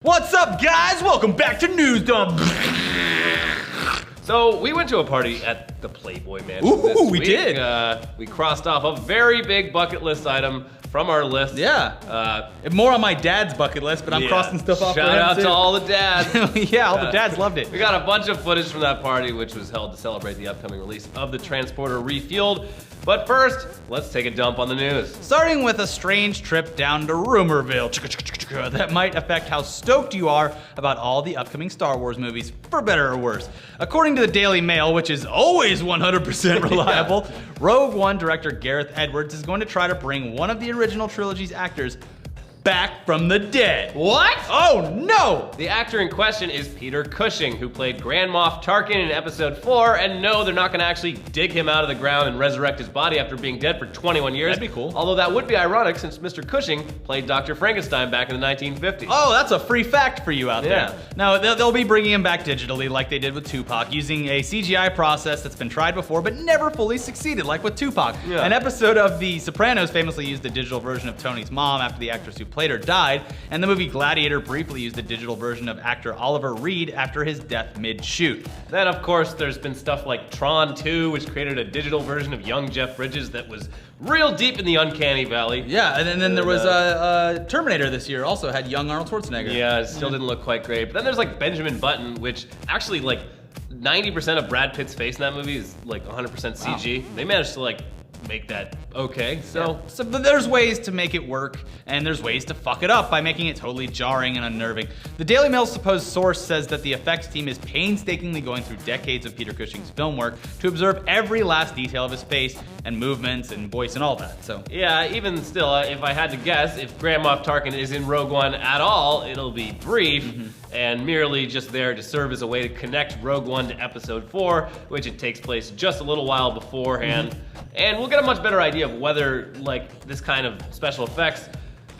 What's up, guys? Welcome back to News Dump. So we went to a party at the Playboy Mansion this Ooh, we week. did. We crossed off a very big bucket list item from our list. Yeah. More on my dad's bucket list, but I'm crossing stuff off. Shout out to all the dads. Yeah, all the dads loved it. We got a bunch of footage from that party, which was held to celebrate the upcoming release of the Transporter Refueled. But first, let's take a dump on the news. Starting with a strange trip down to Rumorville that might affect how stoked you are about all the upcoming Star Wars movies, for better or worse. According to the Daily Mail, which is always 100% reliable, Rogue One director Gareth Edwards is going to try to bring one of the original trilogy's actors back from the dead. What? Oh no! The actor in question is Peter Cushing, who played Grand Moff Tarkin in Episode 4, and no, they're not going to actually dig him out of the ground and resurrect his body after being dead for 21 years. That'd be cool. Although that would be ironic since Mr. Cushing played Dr. Frankenstein back in the 1950s. Oh, that's a free fact for you out Yeah. there. No, they'll be bringing him back digitally like they did with Tupac, using a CGI process that's been tried before but never fully succeeded, like with Tupac. Yeah. An episode of The Sopranos famously used a digital version of Tony's mom after the actress who played her died, and the movie Gladiator briefly used a digital version of actor Oliver Reed after his death mid-shoot. Then, of course, there's been stuff like Tron 2, which created a digital version of young Jeff Bridges that was real deep in the uncanny valley. Yeah, and then there was Terminator this year, also had young Arnold Schwarzenegger. Yeah, it still didn't look quite great. But then there's like Benjamin Button, which actually like 90% of Brad Pitt's face in that movie is like 100% CG. Wow. They managed to like make that okay. But there's ways to make it work, and there's ways to fuck it up by making it totally jarring and unnerving. The Daily Mail's supposed source says that the effects team is painstakingly going through decades of Peter Cushing's film work to observe every last detail of his face and movements and voice and all that. So yeah, even still, if I had to guess, if Grand Moff Tarkin is in Rogue One at all, it'll be brief and merely just there to serve as a way to connect Rogue One to Episode 4, which it takes place just a little while beforehand. And we'll get a much better idea of whether like this kind of special effects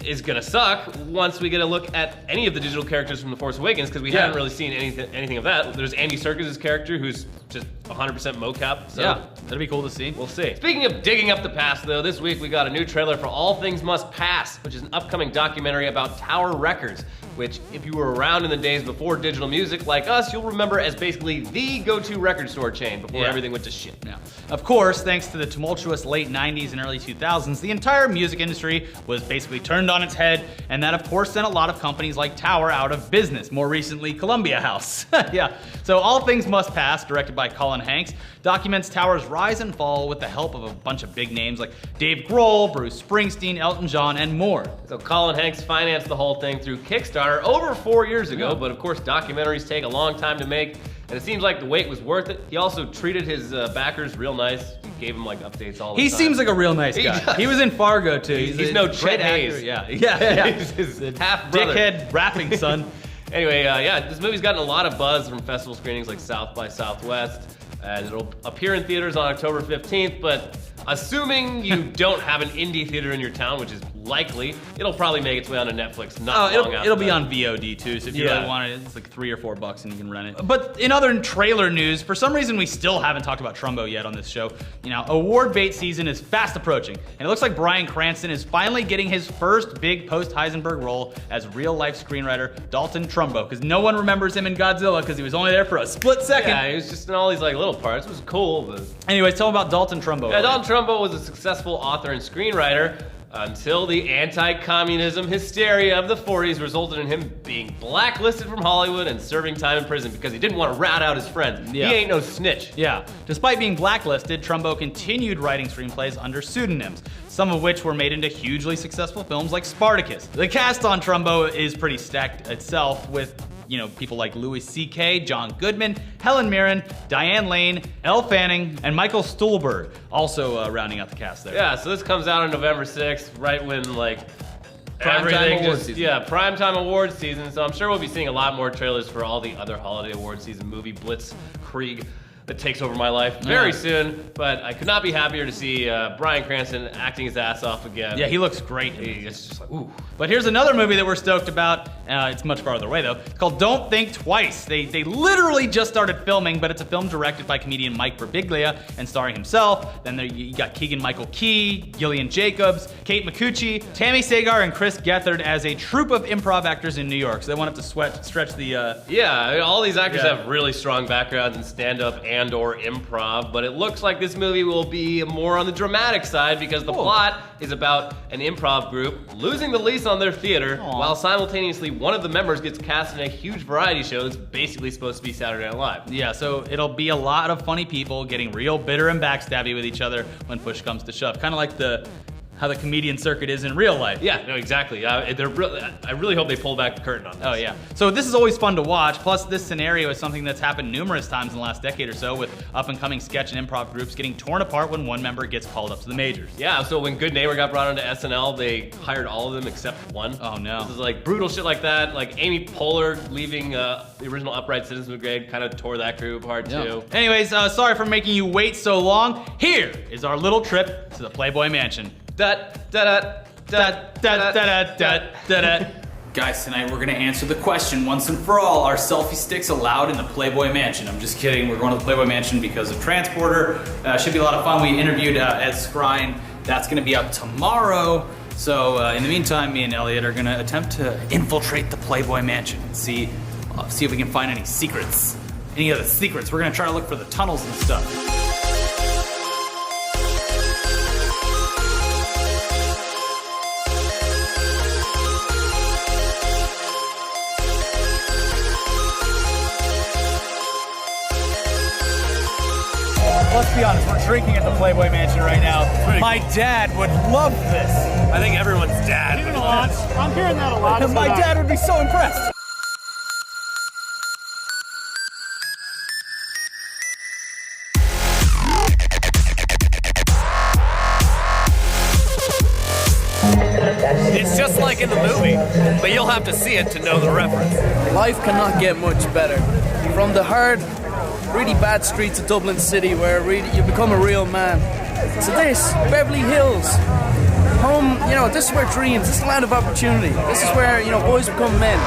is gonna suck once we get a look at any of the digital characters from The Force Awakens, because we haven't really seen anything of that. There's Andy Serkis' character, who's just 100% mocap. So yeah, that'd be cool to see. We'll see. Speaking of digging up the past, though, this week we got a new trailer for All Things Must Pass, which is an upcoming documentary about Tower Records, which, if you were around in the days before digital music like us, you'll remember as basically the go-to record store chain before everything went to shit. Yeah. Of course, thanks to the tumultuous late 90s and early 2000s, the entire music industry was basically turned on its head, and that of course sent a lot of companies like Tower out of business, more recently Columbia House. Yeah. So All Things Must Pass, directed by Colin Hanks, documents Tower's rise and fall with the help of a bunch of big names like Dave Grohl, Bruce Springsteen, Elton John, and more. So Colin Hanks financed the whole thing through Kickstarter over 4 years ago, but of course documentaries take a long time to make, and it seems like the wait was worth it. He also treated his backers real nice. He gave them like updates all the time. He seems like a real nice guy. He was in Fargo too. He's no Chet Hayes. Yeah. He's his half brother. Dickhead rapping son. Anyway, yeah, this movie's gotten a lot of buzz from festival screenings like South by Southwest, and it'll appear in theaters on October 15th, but assuming you don't have an indie theater in your town, which is likely, it'll probably make its way onto Netflix long after it'll be on VOD too, so if you really want it, it's like $3 or $4 and you can rent it. But in other trailer news, for some reason we still haven't talked about Trumbo yet on this show. You know, award bait season is fast approaching, and it looks like Bryan Cranston is finally getting his first big post-Heisenberg role as real-life screenwriter Dalton Trumbo, because no one remembers him in Godzilla because he was only there for a split second. Yeah, he was just in all these like little parts. It was cool, but... Anyways, tell him about Dalton Trumbo. Yeah, Dalton Trumbo was a successful author and screenwriter until the anti-communism hysteria of the 40s resulted in him being blacklisted from Hollywood and serving time in prison because he didn't want to rat out his friends. Yeah. He ain't no snitch. Yeah. Despite being blacklisted, Trumbo continued writing screenplays under pseudonyms, some of which were made into hugely successful films like Spartacus. The cast on Trumbo is pretty stacked itself, with people like Louis C.K., John Goodman, Helen Mirren, Diane Lane, Elle Fanning, and Michael Stuhlbarg, also rounding out the cast there. Yeah, so this comes out on November 6th, right when like Primetime award season. Yeah, primetime award season. So I'm sure we'll be seeing a lot more trailers for all the other holiday award season movie Blitzkrieg. that takes over my life very soon, but I could not be happier to see Bryan Cranston acting his ass off again. Yeah, he looks great. It's just like, ooh. But here's another movie that we're stoked about. It's much farther away though. It's called Don't Think Twice. They literally just started filming, but it's a film directed by comedian Mike Birbiglia and starring himself. Then you got Keegan-Michael Key, Gillian Jacobs, Kate Micucci, Tammy Sagar, and Chris Gethard as a troupe of improv actors in New York. So they won't have to stretch the... Yeah, all these actors have really strong backgrounds in stand-up and or improv, but it looks like this movie will be more on the dramatic side because the plot is about an improv group losing the lease on their theater while simultaneously one of the members gets cast in a huge variety show that's basically supposed to be Saturday Night Live. Yeah, so it'll be a lot of funny people getting real bitter and backstabby with each other when push comes to shove. Kind of like how the comedian circuit is in real life. Yeah, no, exactly. I really hope they pull back the curtain on this. Oh yeah. So this is always fun to watch. Plus this scenario is something that's happened numerous times in the last decade or so with up and coming sketch and improv groups getting torn apart when one member gets called up to the majors. Yeah, so when Good Neighbor got brought onto SNL, they hired all of them except one. Oh no. This is like brutal shit like that. Like Amy Poehler leaving the original Upright Citizens Brigade kind of tore that crew apart too. Anyways, sorry for making you wait so long. Here is our little trip to the Playboy Mansion. Guys, tonight we're gonna answer the question once and for all: are selfie sticks allowed in the Playboy Mansion? I'm just kidding. We're going to the Playboy Mansion because of Transporter. Should be a lot of fun. We interviewed Ed Skrein. That's gonna be up tomorrow. So in the meantime, me and Elliot are gonna attempt to infiltrate the Playboy Mansion and see if we can find any secrets. Any of the secrets. We're gonna try to look for the tunnels and stuff. Let's be honest, we're drinking at the Playboy Mansion right now. My dad would love this. I think everyone's dad. Even a lot. I'm hearing that a lot. My dad would be so impressed. It's just like in the movie, but you'll have to see it to know the reference. Life cannot get much better. From the hard, really bad streets of Dublin City where really you become a real man. So this, Beverly Hills, home, this is where dreams, this is the land of opportunity. This is where, boys become men.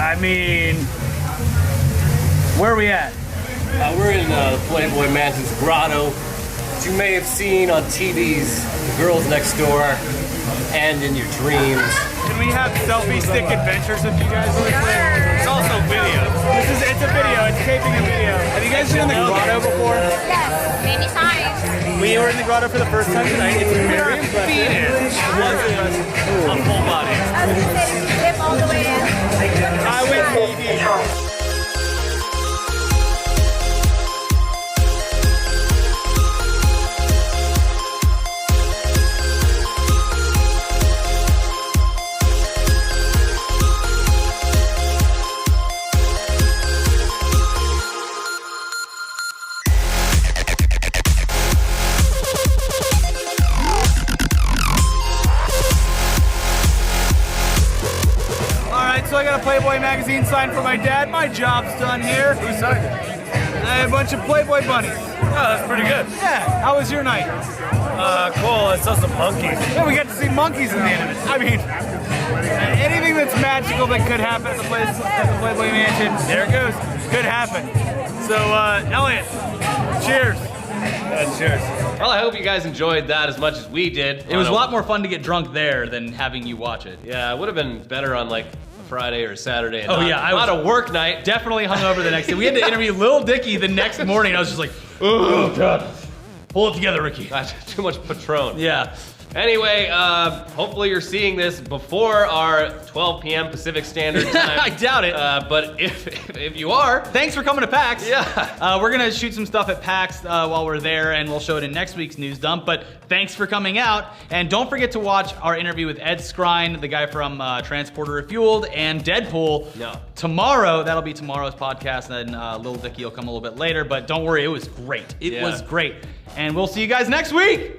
I mean, where are we at? We're in Playboy Mansion's grotto, which you may have seen on TV's The Girls Next Door and in your dreams. Can we have selfie stick adventures with you guys? It's also video. It's a video. It's taping a video. Have you guys been in the grotto before? Yes, many times. We were in the grotto for the first time tonight. It's very impressive. On full body. I was gonna say, you dip all the way in. I went baby. So I got a Playboy magazine signed for my dad. My job's done here. Who signed it? A bunch of Playboy bunnies. Oh, that's pretty good. Yeah. How was your night? Cool. I saw some monkeys. Yeah, we got to see monkeys in the end of it. I mean, anything that's magical that could happen at the Playboy Mansion, there it goes. Could happen. So, Elliot, cheers. Cheers. Well, I hope you guys enjoyed that as much as we did. It was a lot more fun to get drunk there than having you watch it. Yeah, it would have been better on like Friday or Saturday. And I was a work night. Definitely hungover the next day. We had to interview Lil Dicky the next morning. I was just like, oh God, pull it together, Ricky. Too much Patron. Yeah. Anyway, hopefully you're seeing this before our 12 p.m. Pacific Standard Time. I doubt it. But if you are, thanks for coming to PAX. Yeah. We're gonna shoot some stuff at PAX while we're there, and we'll show it in next week's news dump. But thanks for coming out, and don't forget to watch our interview with Ed Skrein, the guy from Transporter Refueled and Deadpool. No. Tomorrow, that'll be tomorrow's podcast, and then Lil Dicky will come a little bit later. But don't worry, it was great. It was great, and we'll see you guys next week.